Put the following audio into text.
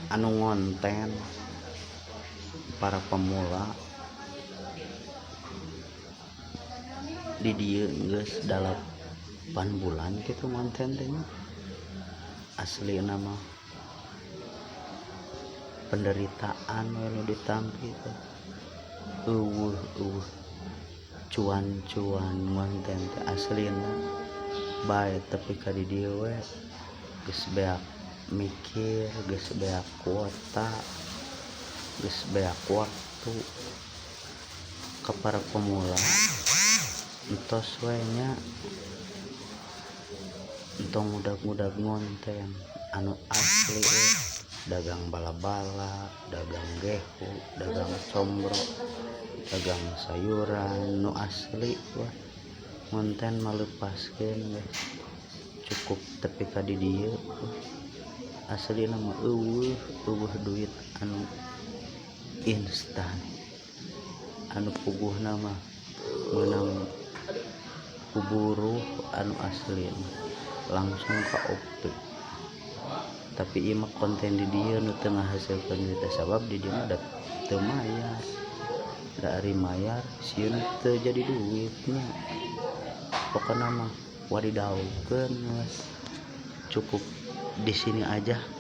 anu ngonten para pemula di dieu geus 8 bulan gitu ngonten teh asli nama penderitaan anu ditampi teh cuan-cuan ngonten teh aslina bae tapi ka di dieu we geus beak mikir, geus beak kuota, geus beak waktu ka para pemula entos we nya entong mudag-mudag ngonten anu asli dagang bala-bala, dagang gehu, dagang combro, dagang sayuran nu asli wah ngonten maleupaskeun we cukup tepi ka di dieu asli nama eueuh duit anu instan anu puguh nama meunang kuburu anu asli langsung ka opti tapi ieu mah konten di dieu nu teu ngahasilkeun duit sabab di dieu mah da teu mayar da ari mayar sieun teu jadi duitnya pokona mah wadidaokeun cukup di sini aja.